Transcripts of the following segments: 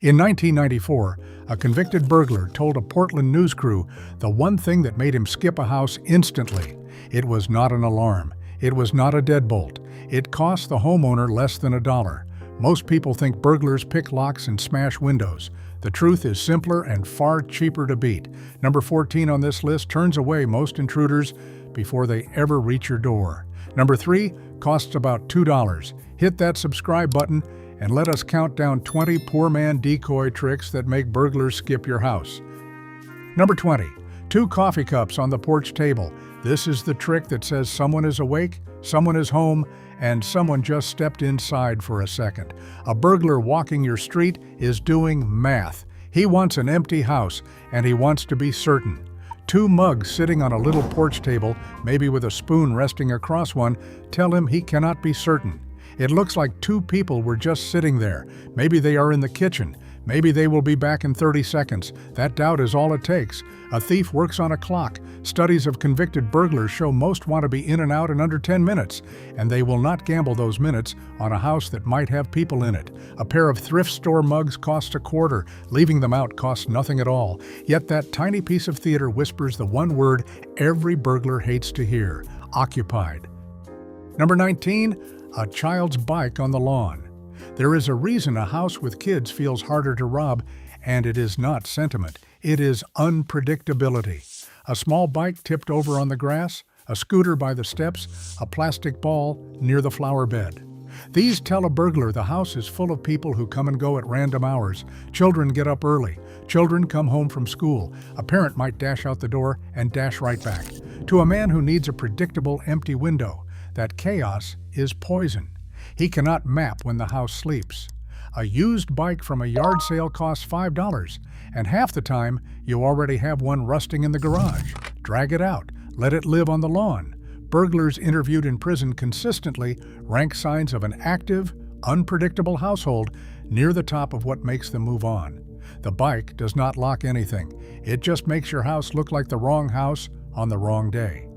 In 1994, a convicted burglar told a Portland news crew the one thing that made him skip a house instantly. It was not an alarm. It was not a deadbolt. It cost the homeowner less than $1. Most people think burglars pick locks and smash windows. The truth is simpler and far cheaper to beat. Number 14 on this list turns away most intruders before they ever reach your door. Number 3 costs about $2. Hit that subscribe button and let us count down 20 poor man decoy tricks that make burglars skip your house. Number 20, 2 coffee cups on the porch table. This is the trick that says someone is awake, someone is home, and someone just stepped inside for a second. A burglar walking your street is doing math. He wants an empty house, and he wants to be certain. 2 mugs sitting on a little porch table, maybe with a spoon resting across one, tell him he cannot be certain. It looks like 2 people were just sitting there. Maybe they are in the kitchen. Maybe they will be back in 30 seconds. That doubt is all it takes. A thief works on a clock. Studies of convicted burglars show most want to be in and out in under 10 minutes, and they will not gamble those minutes on a house that might have people in it. A pair of thrift store mugs costs $0.25. Leaving them out costs nothing at all. Yet that tiny piece of theater whispers the one word every burglar hates to hear: occupied. Number 19, a child's bike on the lawn. There is a reason a house with kids feels harder to rob, and it is not sentiment. It is unpredictability. A small bike tipped over on the grass, a scooter by the steps, a plastic ball near the flower bed. These tell a burglar the house is full of people who come and go at random hours. Children get up early. Children come home from school. A parent might dash out the door and dash right back. To a man who needs a predictable empty window, that chaos is poison. He cannot map when the house sleeps. A used bike from a yard sale costs $5, and half the time you already have one rusting in the garage. Drag it out. Let it live on the lawn. Burglars interviewed in prison consistently rank signs of an active, unpredictable household near the top of what makes them move on. The bike does not lock anything. It just makes your house look like the wrong house on the wrong day.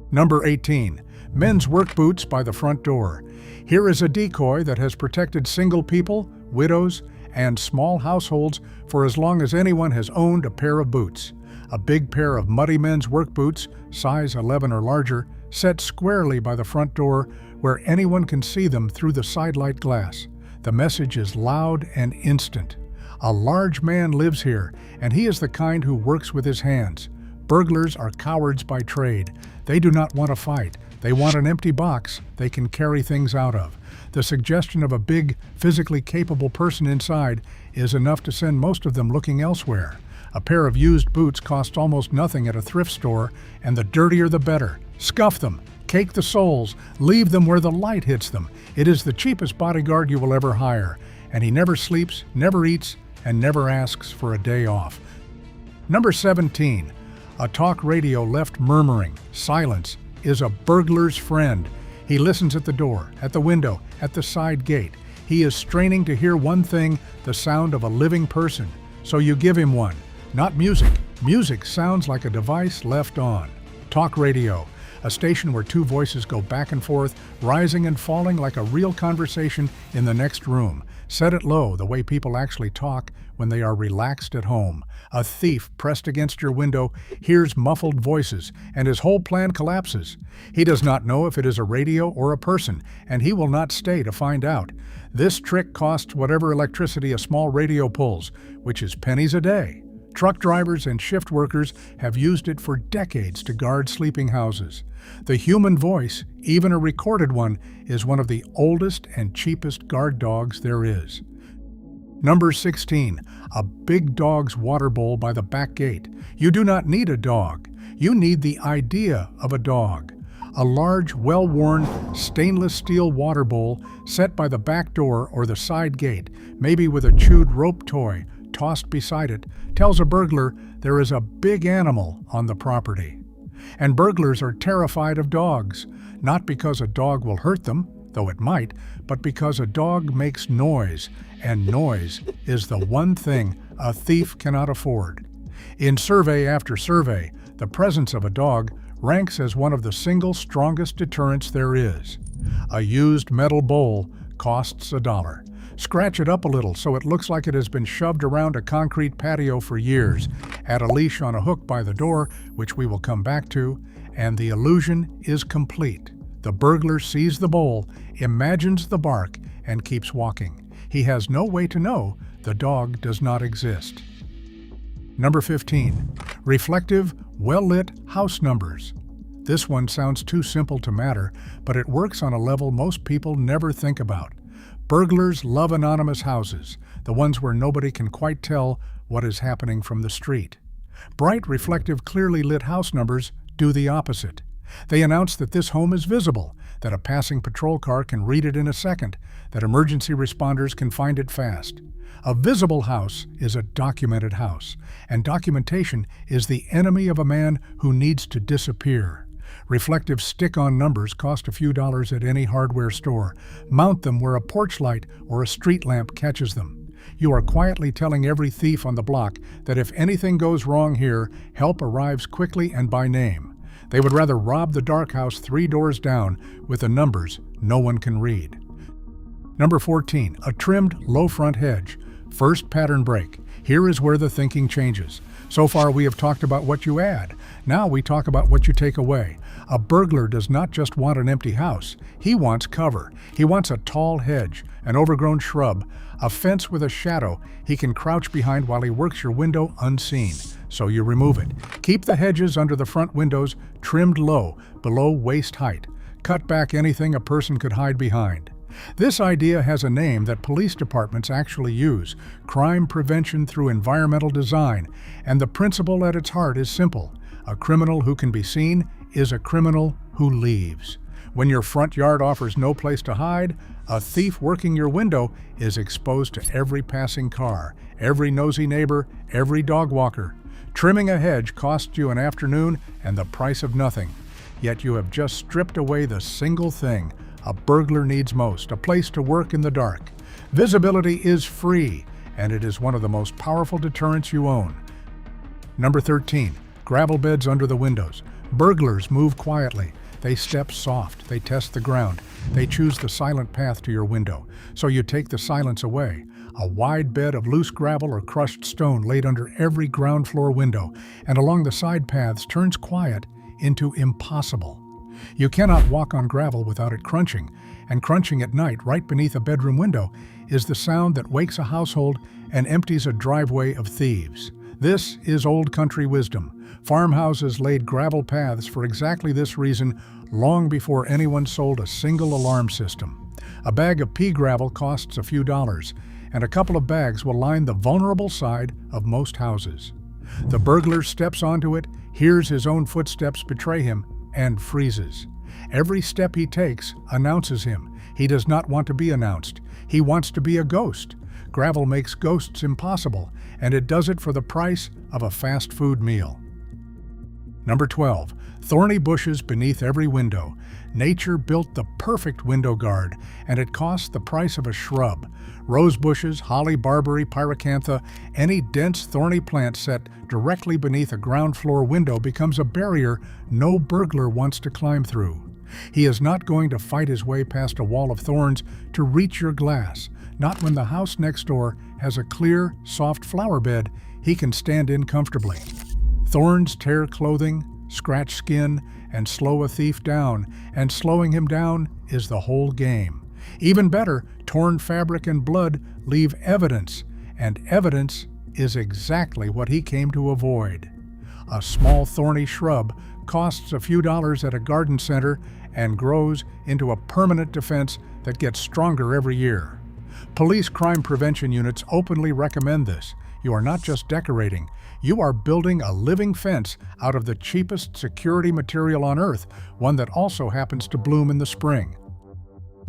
Number 18. Men's work boots by the front door. Here is a decoy that has protected single people, widows, and small households for as long as anyone has owned a pair of boots. A big pair of muddy men's work boots, size 11 or larger, set squarely by the front door where anyone can see them through the sidelight glass. The message is loud and instant. A large man lives here, and he is the kind who works with his hands. Burglars are cowards by trade. They do not want to fight. They want an empty box they can carry things out of. The suggestion of a big, physically capable person inside is enough to send most of them looking elsewhere. A pair of used boots cost almost nothing at a thrift store, and the dirtier the better. Scuff them, cake the soles, leave them where the light hits them. It is the cheapest bodyguard you will ever hire, and he never sleeps, never eats, and never asks for a day off. Number 17. A talk radio left murmuring. Silence is a burglar's friend. He listens at the door, at the window, at the side gate. He is straining to hear one thing, the sound of a living person. So you give him one. Not music. Music sounds like a device left on. Talk radio, a station where 2 voices go back and forth, rising and falling like a real conversation in the next room. Set it low, the way people actually talk when they are relaxed at home. A thief pressed against your window hears muffled voices, and his whole plan collapses. He does not know if it is a radio or a person, and he will not stay to find out. This trick costs whatever electricity a small radio pulls, which is pennies a day. Truck drivers and shift workers have used it for decades to guard sleeping houses. The human voice, even a recorded one, is one of the oldest and cheapest guard dogs there is. Number 16. A big dog's water bowl by the back gate. You do not need a dog. You need the idea of a dog. A large, well-worn, stainless steel water bowl set by the back door or the side gate, maybe with a chewed rope toy tossed beside it, tells a burglar there is a big animal on the property. And burglars are terrified of dogs, not because a dog will hurt them, though it might, but because a dog makes noise, and noise is the one thing a thief cannot afford. In survey after survey, the presence of a dog ranks as one of the single strongest deterrents there is. A used metal bowl costs $1. Scratch it up a little so it looks like it has been shoved around a concrete patio for years. Add a leash on a hook by the door, which we will come back to, and the illusion is complete. The burglar sees the bowl, imagines the bark, and keeps walking. He has no way to know the dog does not exist. Number 15. Reflective, well-lit house numbers. This one sounds too simple to matter, but it works on a level most people never think about. Burglars love anonymous houses, the ones where nobody can quite tell what is happening from the street. Bright, reflective, clearly lit house numbers do the opposite. They announce that this home is visible, that a passing patrol car can read it in a second, that emergency responders can find it fast. A visible house is a documented house, and documentation is the enemy of a man who needs to disappear. Reflective stick-on numbers cost a few dollars at any hardware store. Mount them where a porch light or a street lamp catches them. You are quietly telling every thief on the block that if anything goes wrong here, help arrives quickly and by name. They would rather rob the dark house 3 doors down with the numbers no one can read. Number 14. A trimmed low front hedge. First pattern break. Here is where the thinking changes. So far we have talked about what you add. Now we talk about what you take away. A burglar does not just want an empty house. He wants cover. He wants a tall hedge, an overgrown shrub, a fence with a shadow he can crouch behind while he works your window unseen. So you remove it. Keep the hedges under the front windows trimmed low, below waist height. Cut back anything a person could hide behind. This idea has a name that police departments actually use: crime prevention through environmental design, and the principle at its heart is simple. A criminal who can be seen is a criminal who leaves. When your front yard offers no place to hide, a thief working your window is exposed to every passing car, every nosy neighbor, every dog walker. Trimming a hedge costs you an afternoon and the price of nothing. Yet you have just stripped away the single thing a burglar needs most: a place to work in the dark. Visibility is free, and it is one of the most powerful deterrents you own. Number 13. Gravel beds under the windows. Burglars move quietly. They step soft. They test the ground. They choose the silent path to your window. So you take the silence away. A wide bed of loose gravel or crushed stone laid under every ground floor window, and along the side paths turns quiet into impossible. You cannot walk on gravel without it crunching, and crunching at night right beneath a bedroom window is the sound that wakes a household and empties a driveway of thieves. This is old country wisdom. Farmhouses laid gravel paths for exactly this reason long before anyone sold a single alarm system. A bag of pea gravel costs a few dollars, and a couple of bags will line the vulnerable side of most houses. The burglar steps onto it, hears his own footsteps betray him, and freezes. Every step he takes announces him. He does not want to be announced. He wants to be a ghost. Gravel makes ghosts impossible, and it does it for the price of a fast food meal. Number 12. Thorny bushes beneath every window. Nature built the perfect window guard, and it costs the price of a shrub. Rose bushes, holly, barberry, pyracantha, any dense thorny plant set directly beneath a ground floor window becomes a barrier no burglar wants to climb through. He is not going to fight his way past a wall of thorns to reach your glass, not when the house next door has a clear, soft flower bed he can stand in comfortably. Thorns tear clothing, scratch skin, and slow a thief down, and slowing him down is the whole game. Even better, torn fabric and blood leave evidence, and evidence is exactly what he came to avoid. A small thorny shrub costs a few dollars at a garden center and grows into a permanent defense that gets stronger every year. Police crime prevention units openly recommend this. You are not just decorating, you are building a living fence out of the cheapest security material on earth, one that also happens to bloom in the spring.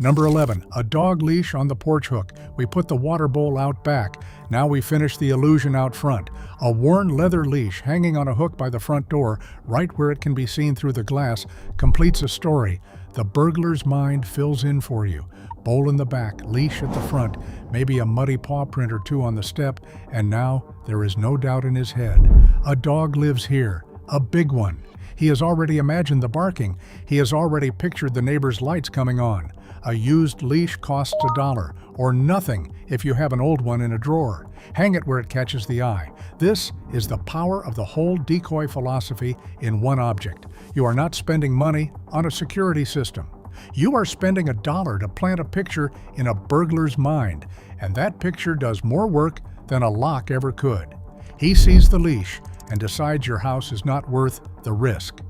Number 11. A dog leash on the porch hook. We put the water bowl out back. Now we finish the illusion out front. A worn leather leash hanging on a hook by the front door, right where it can be seen through the glass, completes a story. The burglar's mind fills in for you. Bowl in the back, leash at the front, maybe a muddy paw print or two on the step, and now there is no doubt in his head. A dog lives here, a big one. He has already imagined the barking. He has already pictured the neighbor's lights coming on. A used leash costs $1, or nothing if you have an old one in a drawer. Hang it where it catches the eye. This is the power of the whole decoy philosophy in one object. You are not spending money on a security system. You are spending $1 to plant a picture in a burglar's mind, and that picture does more work than a lock ever could. He sees the leash and decides your house is not worth the risk.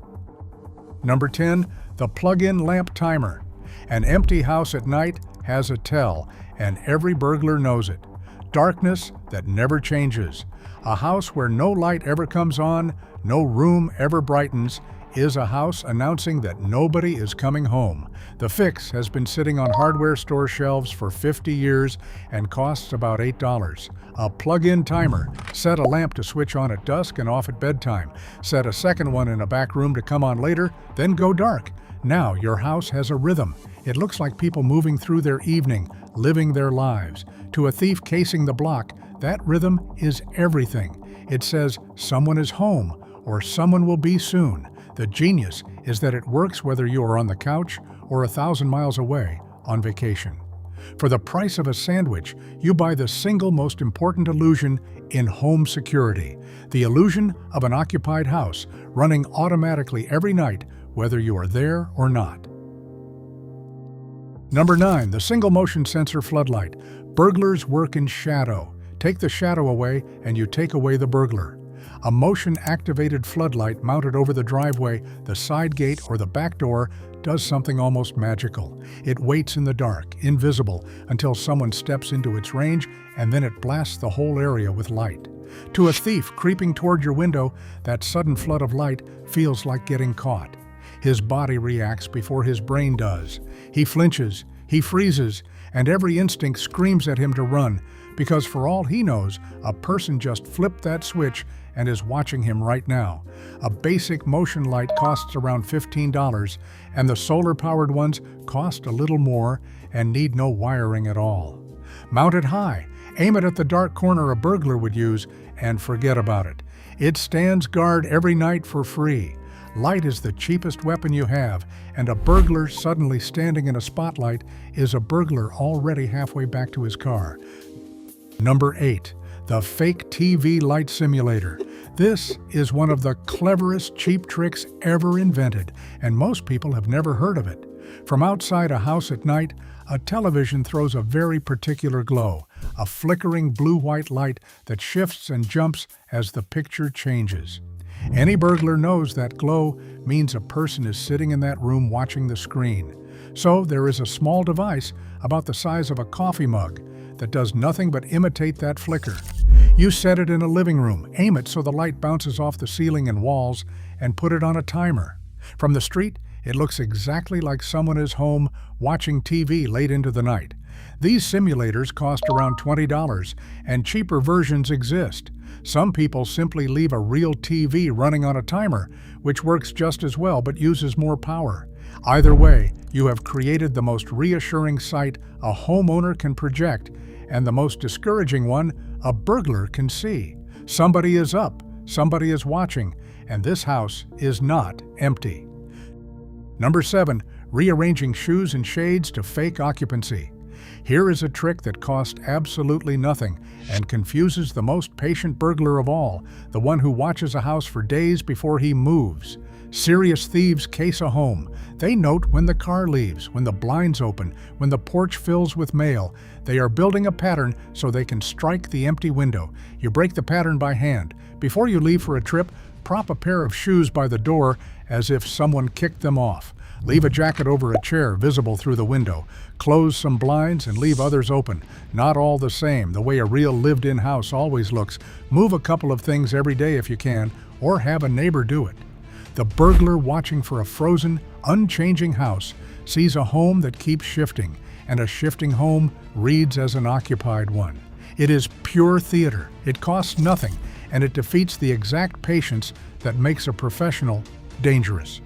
Number 10, the plug-in lamp timer. An empty house at night has a tell, and every burglar knows it. Darkness that never changes. A house where no light ever comes on, no room ever brightens, is a house announcing that nobody is coming home. The fix has been sitting on hardware store shelves for 50 years and costs about $8. A plug-in timer. Set a lamp to switch on at dusk and off at bedtime. Set a second one in a back room to come on later, then go dark. Now your house has a rhythm. It looks like people moving through their evening, living their lives. To a thief casing the block, that rhythm is everything. It says someone is home or someone will be soon. The genius is that it works whether you are on the couch or 1,000 miles away on vacation. For the price of a sandwich, you buy the single most important illusion in home security, the illusion of an occupied house running automatically every night, whether you are there or not. Number 9, the single motion sensor floodlight. Burglars work in shadow. Take the shadow away and you take away the burglar. A motion-activated floodlight mounted over the driveway, the side gate, or the back door does something almost magical. It waits in the dark, invisible, until someone steps into its range, and then it blasts the whole area with light. To a thief creeping toward your window, that sudden flood of light feels like getting caught. His body reacts before his brain does. He flinches, he freezes, and every instinct screams at him to run, because for all he knows, a person just flipped that switch and is watching him right now. A basic motion light costs around $15, and the solar-powered ones cost a little more and need no wiring at all. Mount it high, aim it at the dark corner a burglar would use, and forget about it. It stands guard every night for free. Light is the cheapest weapon you have, and a burglar suddenly standing in a spotlight is a burglar already halfway back to his car. Number 8. The fake TV light simulator. This is one of the cleverest cheap tricks ever invented, and most people have never heard of it. From outside a house at night, a television throws a very particular glow, a flickering blue-white light that shifts and jumps as the picture changes. Any burglar knows that glow means a person is sitting in that room watching the screen. So there is a small device about the size of a coffee mug that does nothing but imitate that flicker. You set it in a living room, aim it so the light bounces off the ceiling and walls, and put it on a timer. From the street, it looks exactly like someone is home watching TV late into the night. These simulators cost around $20, and cheaper versions exist. Some people simply leave a real TV running on a timer, which works just as well but uses more power. Either way, you have created the most reassuring sight a homeowner can project, and the most discouraging one a burglar can see. Somebody is up, somebody is watching, and this house is not empty. Number 7, rearranging shoes and shades to fake occupancy. Here is a trick that costs absolutely nothing and confuses the most patient burglar of all, the one who watches a house for days before he moves. Serious thieves case a home. They note when the car leaves, when the blinds open, when the porch fills with mail. They are building a pattern so they can strike the empty window. You break the pattern by hand. Before you leave for a trip, prop a pair of shoes by the door as if someone kicked them off. Leave a jacket over a chair visible through the window. Close some blinds and leave others open. Not all the same, the way a real lived-in house always looks. Move a couple of things every day if you can, or have a neighbor do it. The burglar watching for a frozen, unchanging house sees a home that keeps shifting, and a shifting home reads as an occupied one. It is pure theater. It costs nothing, and it defeats the exact patience that makes a professional dangerous.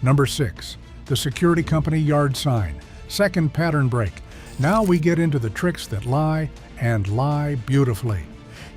Number 6, the security company yard sign. Second pattern break. Now we get into the tricks that lie, and lie beautifully.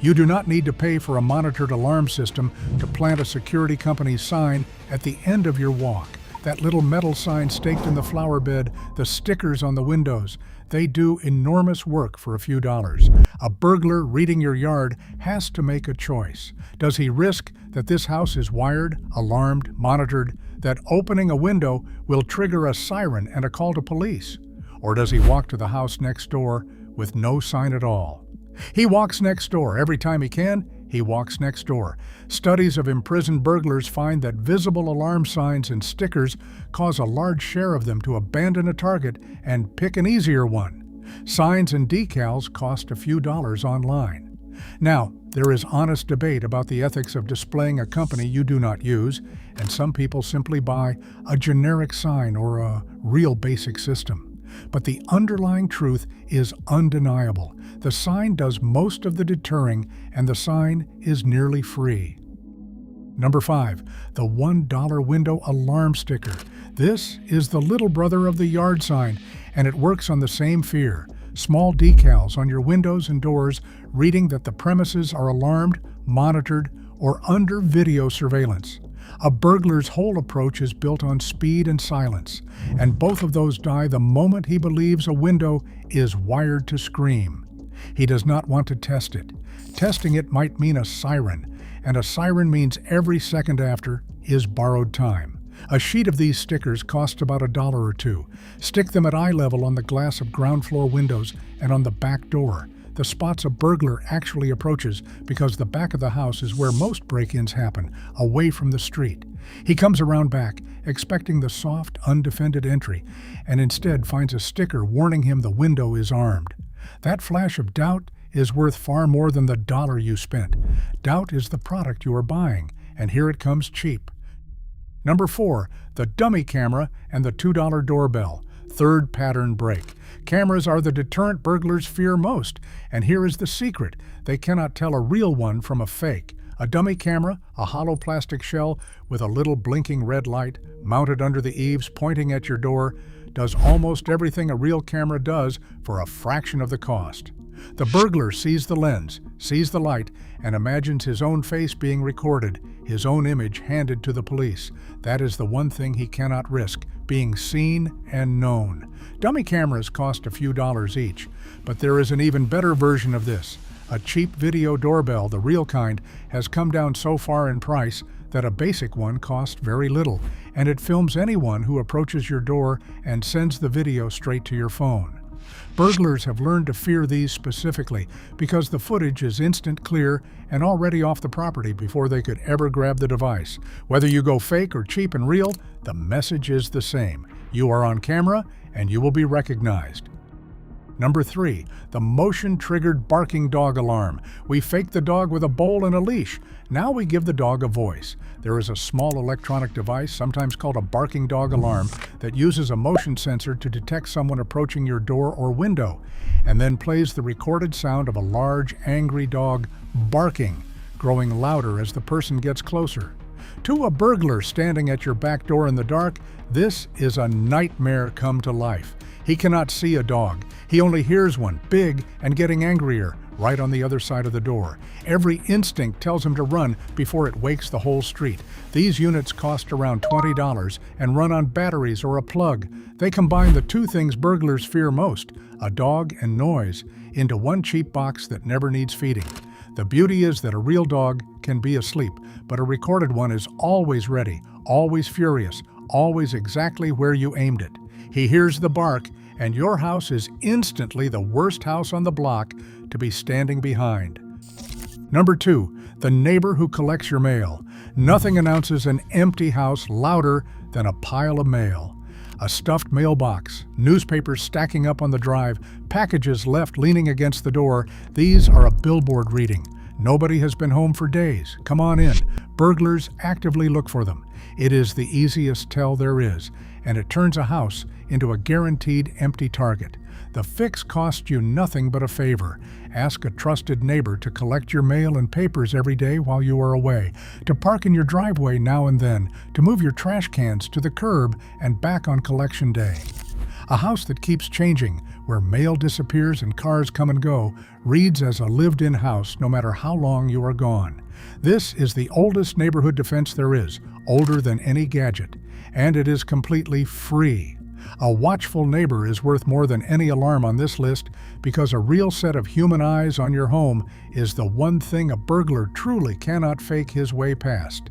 You do not need to pay for a monitored alarm system to plant a security company's sign at the end of your walk. that little metal sign staked in the flower bed, the stickers on the windows. They do enormous work for a few dollars. A burglar reading your yard has to make a choice. Does he risk that this house is wired, alarmed, monitored, that opening a window will trigger a siren and a call to police? Or does he walk to the house next door with no sign at all? He walks next door. Every time he can, he walks next door. Studies of imprisoned burglars find that visible alarm signs and stickers cause a large share of them to abandon a target and pick an easier one. Signs and decals cost a few dollars online. Now, there is honest debate about the ethics of displaying a company you do not use, and some people simply buy a generic sign or a real basic system. But the underlying truth is undeniable. The sign does most of the deterring, and the sign is nearly free. Number 5, the $1 window alarm sticker. This is the little brother of the yard sign, and it works on the same fear. Small decals on your windows and doors reading that the premises are alarmed, monitored, or under video surveillance. A burglar's whole approach is built on speed and silence, and both of those die the moment he believes a window is wired to scream. He does not want to test it. Testing it might mean a siren, and a siren means every second after is borrowed time. A sheet of these stickers costs about $1 or $2. Stick them at eye level on the glass of ground floor windows and on the back door, the spots a burglar actually approaches, because the back of the house is where most break-ins happen, away from the street. He comes around back, expecting the soft, undefended entry, and instead finds a sticker warning him the window is armed. That flash of doubt is worth far more than the dollar you spent. Doubt is the product you are buying, and here it comes cheap. Number 4, the dummy camera and the $2 doorbell. Third pattern break. Cameras are the deterrent burglars fear most, and here is the secret. They cannot tell a real one from a fake. A dummy camera, a hollow plastic shell with a little blinking red light mounted under the eaves pointing at your door, does almost everything a real camera does for a fraction of the cost. The burglar sees the lens, sees the light, and imagines his own face being recorded, his own image handed to the police. That is the one thing he cannot risk, being seen and known. Dummy cameras cost a few dollars each, but there is an even better version of this. A cheap video doorbell, the real kind, has come down so far in price that a basic one costs very little, and it films anyone who approaches your door and sends the video straight to your phone. Burglars have learned to fear these specifically because the footage is instant, clear, and already off the property before they could ever grab the device. Whether you go fake or cheap and real, the message is the same. You are on camera, and you will be recognized. Number 3, the motion-triggered barking dog alarm. We fake the dog with a bowl and a leash. Now we give the dog a voice. There is a small electronic device, sometimes called a barking dog alarm, that uses a motion sensor to detect someone approaching your door or window, and then plays the recorded sound of a large, angry dog barking, growing louder as the person gets closer. To a burglar standing at your back door in the dark, this is a nightmare come to life. He cannot see a dog. He only hears one, big and getting angrier, right on the other side of the door. Every instinct tells him to run before it wakes the whole street. These units cost around $20 and run on batteries or a plug. They combine the two things burglars fear most, a dog and noise, into one cheap box that never needs feeding. The beauty is that a real dog can be asleep, but a recorded one is always ready, always furious, always exactly where you aimed it. He hears the bark, and your house is instantly the worst house on the block to be standing behind. Number 2, the neighbor who collects your mail. Nothing announces an empty house louder than a pile of mail. A stuffed mailbox, newspapers stacking up on the drive, packages left leaning against the door. These are a billboard reading. Nobody has been home for days. Come on in. Burglars actively look for them. It is the easiest tell there is, and it turns a house into a guaranteed empty target. The fix costs you nothing but a favor. Ask a trusted neighbor to collect your mail and papers every day while you are away, to park in your driveway now and then, to move your trash cans to the curb and back on collection day. A house that keeps changing, where mail disappears and cars come and go, reads as a lived-in house no matter how long you are gone. This is the oldest neighborhood defense there is, older than any gadget, and it is completely free. A watchful neighbor is worth more than any alarm on this list because a real set of human eyes on your home is the one thing a burglar truly cannot fake his way past.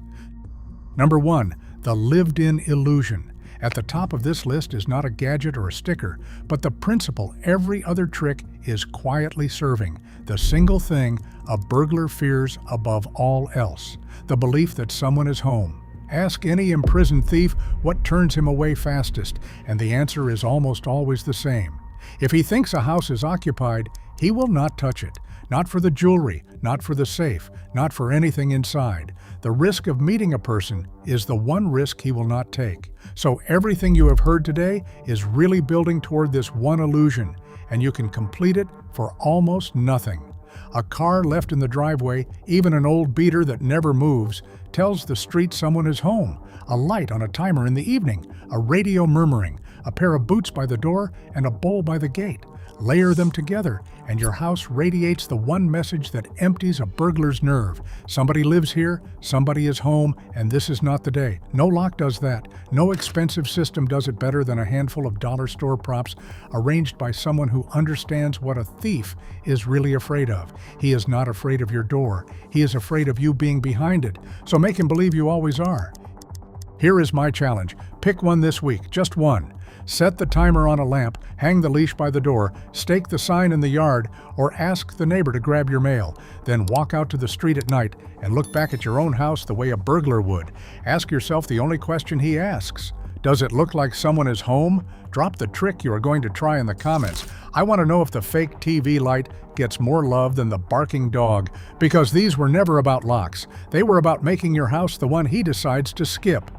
Number 1. The lived-in illusion. At the top of this list is not a gadget or a sticker, but the principle every other trick is quietly serving, the single thing a burglar fears above all else, the belief that someone is home. Ask any imprisoned thief what turns him away fastest, and the answer is almost always the same. If he thinks a house is occupied, he will not touch it. Not for the jewelry, not for the safe, not for anything inside. The risk of meeting a person is the one risk he will not take. So everything you have heard today is really building toward this one illusion, and you can complete it for almost nothing. A car left in the driveway, even an old beater that never moves, tells the street someone is home. A light on a timer in the evening, a radio murmuring, a pair of boots by the door, and a bowl by the gate. Layer them together, and your house radiates the one message that empties a burglar's nerve. Somebody lives here, somebody is home, and this is not the day. No lock does that. No expensive system does it better than a handful of dollar store props arranged by someone who understands what a thief is really afraid of. He is not afraid of your door. He is afraid of you being behind it. So make him believe you always are. Here is my challenge. Pick one this week, just one. Set the timer on a lamp, hang the leash by the door, stake the sign in the yard, or ask the neighbor to grab your mail. Then walk out to the street at night and look back at your own house the way a burglar would. Ask yourself the only question he asks. Does it look like someone is home? Drop the trick you are going to try in the comments. I want to know if the fake TV light gets more love than the barking dog, because these were never about locks. They were about making your house the one he decides to skip.